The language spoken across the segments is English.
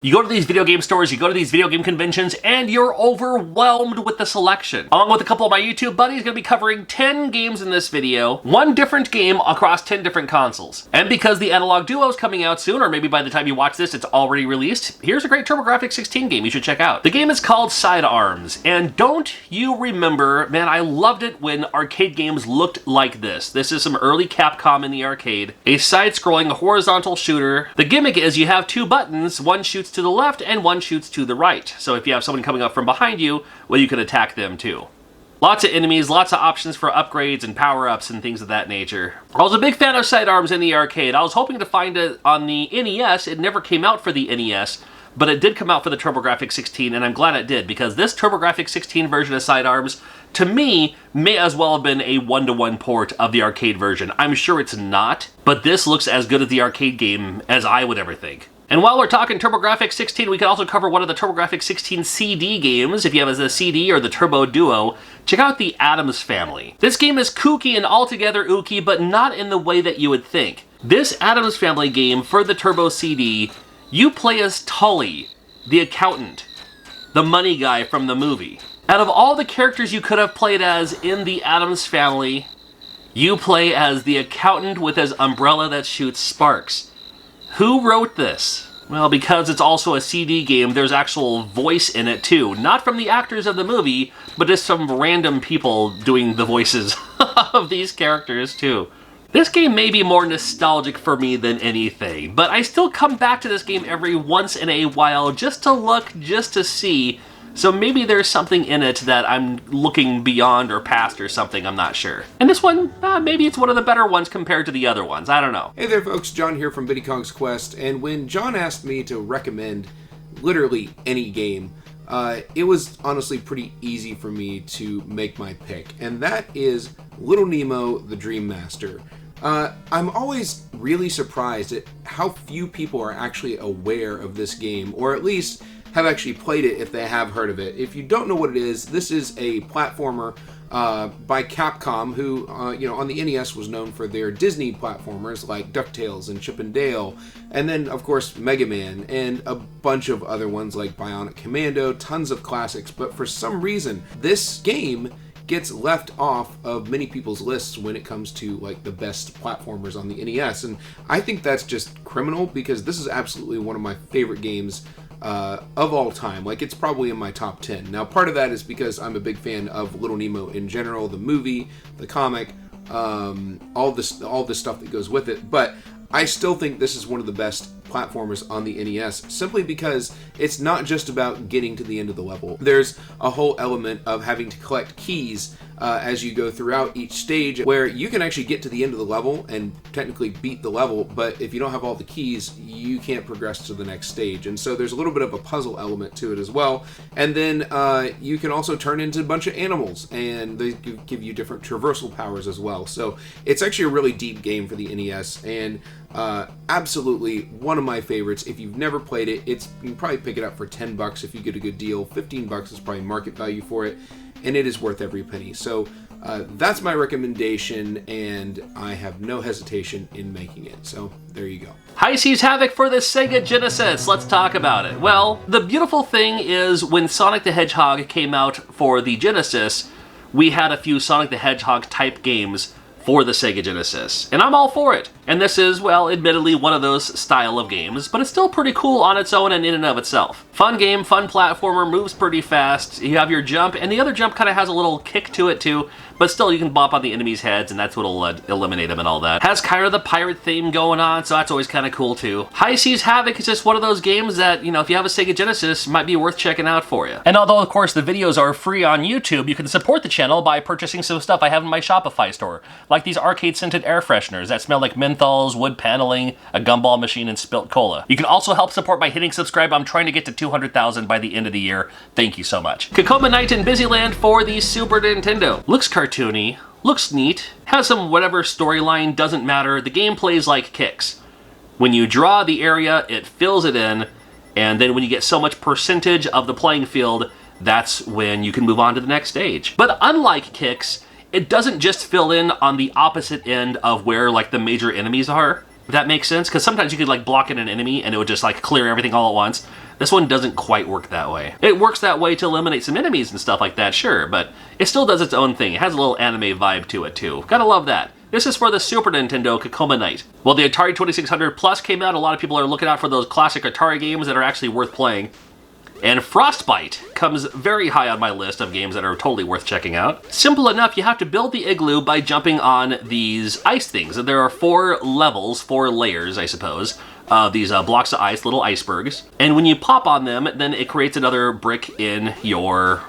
You go to these video game stores, you go to these video game conventions, and you're overwhelmed with the selection. Along with a couple of my YouTube buddies, going to be covering 10 games in this video, one different game across 10 different consoles. And because the Analog Duo is coming out soon, or maybe by the time you watch this, it's already released, here's a great TurboGrafx 16 game you should check out. The game is called Sidearms, and don't you remember, man, I loved it when arcade games looked like this. This is some early Capcom in the arcade, a side-scrolling horizontal shooter. The gimmick is you have two buttons, one shoots to the left and one shoots to the right. So if you have someone coming up from behind you, well, you can attack them too. Lots of enemies, lots of options for upgrades and power-ups and things of that nature. I was a big fan of Sidearms in the arcade. I was hoping to find it on the NES. It never came out for the NES, but it did come out for the TurboGrafx 16, and I'm glad it did, because this TurboGrafx 16 version of Sidearms, to me, may as well have been a one-to-one port of the arcade version. I'm sure it's not, but this looks as good at the arcade game as I would ever think. And while we're talking TurboGrafx 16, we can also cover one of the TurboGrafx 16 CD games. If you have the CD or the Turbo Duo, check out the Addams Family. This game is kooky and altogether ooky, but not in the way that you would think. This Addams Family game for the Turbo CD, you play as Tully, the accountant, the money guy from the movie. Out of all the characters you could have played as in the Addams Family, you play as the accountant with his umbrella that shoots sparks. Who wrote this? Well, because it's also a CD game, there's actual voice in it too. Not from the actors of the movie, but just some random people doing the voices of these characters too. This game may be more nostalgic for me than anything, but I still come back to this game every once in a while just to look, just to see. So maybe there's something in it that I'm looking beyond or past or something, I'm not sure. And this one, maybe it's one of the better ones compared to the other ones, I don't know. Hey there folks, John here from Biddy Kong's Quest, and when John asked me to recommend literally any game, it was honestly pretty easy for me to make my pick, and that is Little Nemo, the Dream Master. I'm always really surprised at how few people are actually aware of this game, or at least have actually played it if they have heard of it. If you don't know what it is, this is a platformer by Capcom, who, on the NES was known for their Disney platformers like DuckTales and Chip and Dale, and then, of course, Mega Man, and a bunch of other ones like Bionic Commando, tons of classics, but for some reason, this game gets left off of many people's lists when it comes to like the best platformers on the NES, and I think that's just criminal, because this is absolutely one of my favorite games of all time. Like, it's probably in my top 10. Now, part of that is because I'm a big fan of Little Nemo in general, the movie, the comic, all this stuff that goes with it, but I still think this is one of the best platformers on the NES, simply because it's not just about getting to the end of the level. There's a whole element of having to collect keys as you go throughout each stage, where you can actually get to the end of the level and technically beat the level, but if you don't have all the keys, you can't progress to the next stage. And so there's a little bit of a puzzle element to it as well. And then you can also turn into a bunch of animals, and they give you different traversal powers as well. So it's actually a really deep game for the NES, and absolutely one of my favorites. If you've never played it, you can probably pick it up for $10 if you get a good deal. $15 is probably market value for it, and it is worth every penny. So that's my recommendation, and I have no hesitation in making it. So there you go. High Seas Havoc for the Sega Genesis. Let's talk about it. Well, the beautiful thing is when Sonic the Hedgehog came out for the Genesis, we had a few Sonic the Hedgehog type games for the Sega Genesis, and I'm all for it. And this is, well, admittedly one of those style of games, but it's still pretty cool on its own and in and of itself. Fun game, fun platformer, moves pretty fast, you have your jump, and the other jump kind of has a little kick to it too, but still you can bop on the enemies' heads, and that's what'll eliminate them and all that. Has kind of the pirate theme going on, so that's always kind of cool too. High Seas Havoc is just one of those games that, if you have a Sega Genesis, might be worth checking out for you. And although, of course, the videos are free on YouTube, you can support the channel by purchasing some stuff I have in my Shopify store, like these arcade-scented air fresheners that smell like menthols, wood paneling, a gumball machine, and spilt cola. You can also help support by hitting subscribe. I'm trying to get to 200,000 by the end of the year. Thank you so much. Kokoma Night in Busyland for the Super Nintendo. Looks cartoony, looks neat, has some whatever storyline, doesn't matter. The game plays like kicks. When you draw the area, it fills it in, and then when you get so much percentage of the playing field, that's when you can move on to the next stage. But unlike kicks, it doesn't just fill in on the opposite end of where like the major enemies are, if that makes sense, because sometimes you could like block in an enemy and it would just like clear everything all at once. This one doesn't quite work that way. It works that way to eliminate some enemies and stuff like that, sure, but it still does its own thing. It has a little anime vibe to it too. Gotta love that. This is for the Super Nintendo Yakima Night. Well, the Atari 2600 Plus came out. A lot of people are looking out for those classic Atari games that are actually worth playing. And Frostbite comes very high on my list of games that are totally worth checking out. Simple enough, you have to build the igloo by jumping on these ice things. And there are 4 levels, 4 layers, I suppose, of these blocks of ice, little icebergs. And when you pop on them, then it creates another brick in your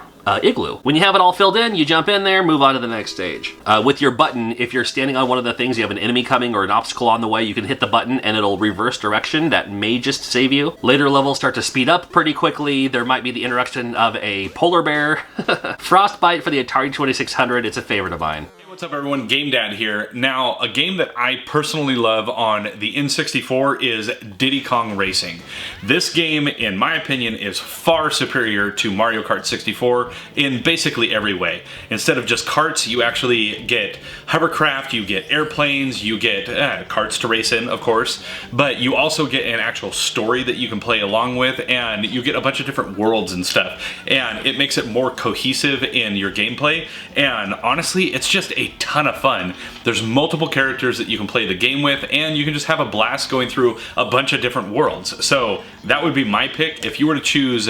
igloo. When you have it all filled in, you jump in there, move on to the next stage. With your button, if you're standing on one of the things, you have an enemy coming or an obstacle on the way, you can hit the button and it'll reverse direction. That may just save you. Later levels start to speed up pretty quickly. There might be the introduction of a polar bear. Frostbite for the Atari 2600, it's a favorite of mine. What's up everyone, Game Dad here. Now, a game that I personally love on the N64 is Diddy Kong Racing. This game, in my opinion, is far superior to Mario Kart 64 in basically every way. Instead of just karts, you actually get hovercraft, you get airplanes, you get karts to race in, of course, but you also get an actual story that you can play along with, and you get a bunch of different worlds and stuff, and it makes it more cohesive in your gameplay, and honestly, it's just a ton of fun. There's multiple characters that you can play the game with, and you can just have a blast going through a bunch of different worlds. So that would be my pick. If you were to choose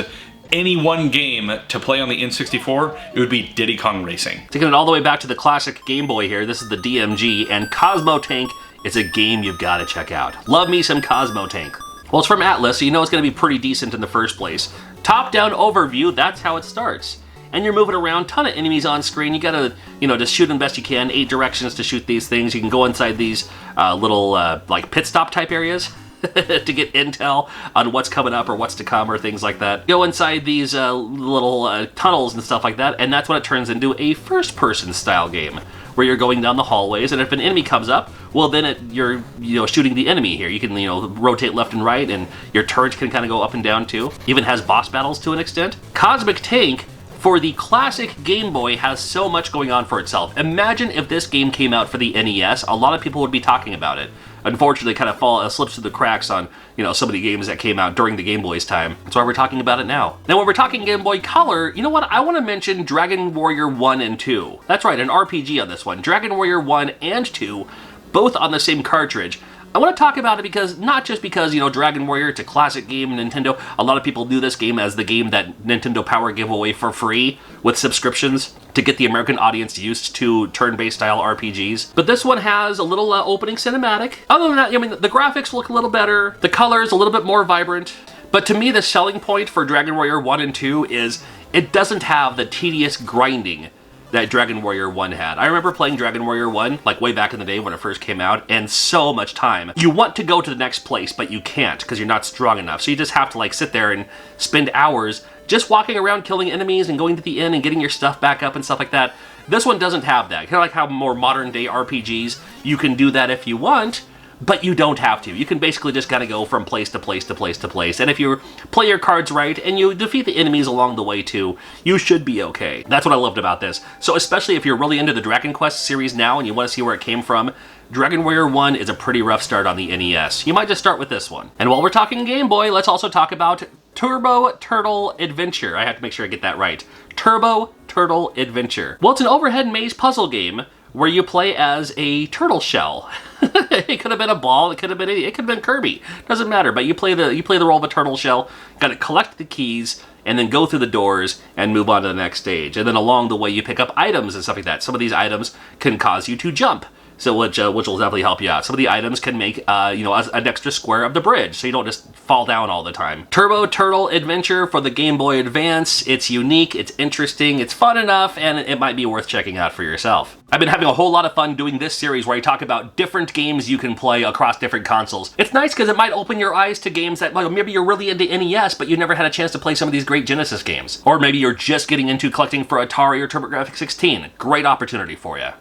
any one game to play on the N64, it would be Diddy Kong Racing. Taking it all the way back to the classic Game Boy here, this is the DMG, and Cosmo Tank is a game you've got to check out. Love me some Cosmo Tank. Well, it's from Atlas, so you know it's going to be pretty decent in the first place. Top-down overview, that's how it starts. And you're moving around, ton of enemies on screen. You gotta, just shoot them best you can. 8 directions to shoot these things. You can go inside these little, like pit stop type areas to get intel on what's coming up or what's to come or things like that. Go inside these little tunnels and stuff like that, and that's when it turns into a first-person style game, where you're going down the hallways, and if an enemy comes up, well then you're shooting the enemy here. You can rotate left and right, and your turret can kind of go up and down too. Even has boss battles to an extent. Cosmic Tank, for the classic Game Boy, has so much going on for itself. Imagine if this game came out for the NES, a lot of people would be talking about it. Unfortunately, it kind of slips through the cracks on, some of the games that came out during the Game Boy's time. That's why we're talking about it now. Now, when we're talking Game Boy Color, you know what? I want to mention Dragon Warrior 1 and 2. That's right, an RPG on this one. Dragon Warrior 1 and 2, both on the same cartridge. I want to talk about it because, not just because, Dragon Warrior, it's a classic game, Nintendo, a lot of people knew this game as the game that Nintendo Power gave away for free with subscriptions to get the American audience used to turn-based style RPGs. But this one has a little opening cinematic. Other than that, the graphics look a little better, the colors a little bit more vibrant. But to me, the selling point for Dragon Warrior 1 and 2 is it doesn't have the tedious grinding that Dragon Warrior 1 had. I remember playing Dragon Warrior 1, like way back in the day when it first came out, and so much time. You want to go to the next place, but you can't because you're not strong enough. So you just have to sit there and spend hours just walking around killing enemies and going to the inn and getting your stuff back up and stuff like that. This one doesn't have that. Kind of like how more modern day RPGs, you can do that if you want, but you don't have to. You can basically just kind of go from place to place to place to place. And if you play your cards right and you defeat the enemies along the way too, you should be okay. That's what I loved about this. So especially if you're really into the Dragon Quest series now and you want to see where it came from, Dragon Warrior 1 is a pretty rough start on the NES. You might just start with this one. And while we're talking Game Boy, let's also talk about Turbo Turtle Adventure. I have to make sure I get that right. Turbo Turtle Adventure. Well, it's an overhead maze puzzle game where you play as a turtle shell. It could have been a ball, it could have been Kirby. Doesn't matter, but you play the role of a turtle shell, gotta collect the keys, and then go through the doors and move on to the next stage. And then along the way you pick up items and stuff like that. Some of these items can cause you to jump, so which will definitely help you out. Some of the items can make an extra square of the bridge, so you don't just fall down all the time. Turbo Turtle Adventure for the Game Boy Advance. It's unique, it's interesting, it's fun enough, and it might be worth checking out for yourself. I've been having a whole lot of fun doing this series where I talk about different games you can play across different consoles. It's nice because it might open your eyes to games that maybe you're really into NES, but you never had a chance to play some of these great Genesis games. Or maybe you're just getting into collecting for Atari or TurboGrafx 16. Great opportunity for you.